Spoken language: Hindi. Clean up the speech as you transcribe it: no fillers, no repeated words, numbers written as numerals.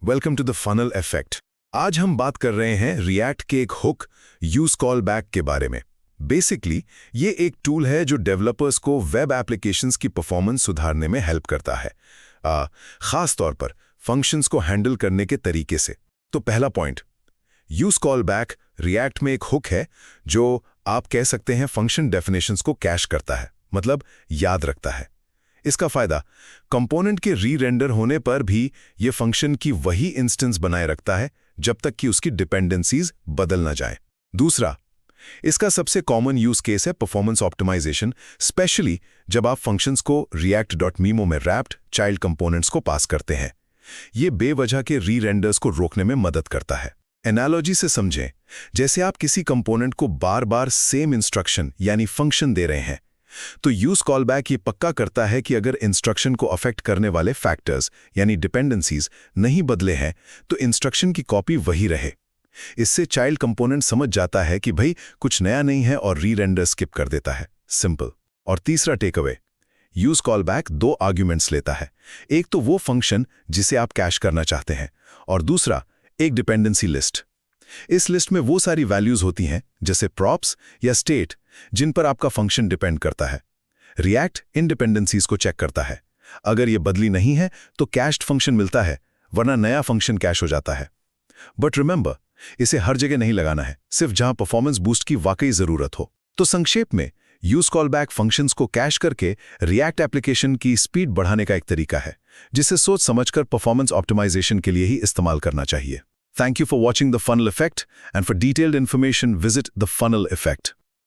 Welcome to the funnel effect. आज हम बात कर रहे हैं रिएक्ट के एक हुक यूज कॉल बैक के बारे में। बेसिकली ये एक टूल है जो डेवलपर्स को वेब एप्लीकेशंस की परफॉर्मेंस सुधारने में हेल्प करता है, खास तौर पर फंक्शंस को हैंडल करने के तरीके से। तो पहला point, use call back react में एक हुक है जो आप कह सकते हैं फंक्शन डेफिनेशंस को कैश करता है, मतलब याद रखता है। इसका फायदा, कंपोनेंट के री-रेंडर होने पर भी ये फंक्शन की वही इंस्टेंस बनाए रखता है जब तक कि उसकी डिपेंडेंसीज बदल ना जाए। दूसरा, इसका सबसे कॉमन यूज केस है परफॉर्मेंस ऑप्टिमाइजेशन, स्पेशली जब आप फंक्शंस को react.memo में रैप्ड चाइल्ड कंपोनेंट्स को पास करते हैं। ये बेवजह के री-रेंडर्स को रोकने में मदद करता है। एनालॉजी से समझें, जैसे आप किसी कंपोनेंट को बार बार सेम इंस्ट्रक्शन यानी फंक्शन दे रहे हैं, तो यूज कॉलबैक ये पक्का करता है कि अगर इंस्ट्रक्शन को अफेक्ट करने वाले फैक्टर्स यानी डिपेंडेंसीज नहीं बदले हैं तो इंस्ट्रक्शन की कॉपी वही रहे। इससे चाइल्ड कंपोनेंट समझ जाता है कि भाई कुछ नया नहीं है और री-रेंडर स्किप कर देता है। सिंपल। और तीसरा टेकअवे, यूज कॉलबैक दो आर्ग्यूमेंट्स लेता है। एक तो वो फंक्शन जिसे आप कैश करना चाहते हैं, और दूसरा एक डिपेंडेंसी लिस्ट। इस लिस्ट में वो सारी वैल्यूज होती हैं जैसे प्रॉप्स या स्टेट जिन पर आपका फंक्शन डिपेंड करता है। रिएक्ट इन डिपेंडेंसीज को चेक करता है। अगर ये बदली नहीं है तो कैश्ड फंक्शन मिलता है, वरना नया फंक्शन कैश हो जाता है। बट रिमेंबर, इसे हर जगह नहीं लगाना है, सिर्फ जहां परफॉर्मेंस बूस्ट की वाकई जरूरत हो। तो संक्षेप में, यूज कॉलबैक फंक्शंस को कैश करके रिएक्ट एप्लीकेशन की स्पीड बढ़ाने का एक तरीका है, जिसे सोच समझकर परफॉर्मेंस ऑप्टिमाइजेशन के लिए ही इस्तेमाल करना चाहिए। Thank you for watching The Funnel Effect, and for detailed information visit The Funnel Effect.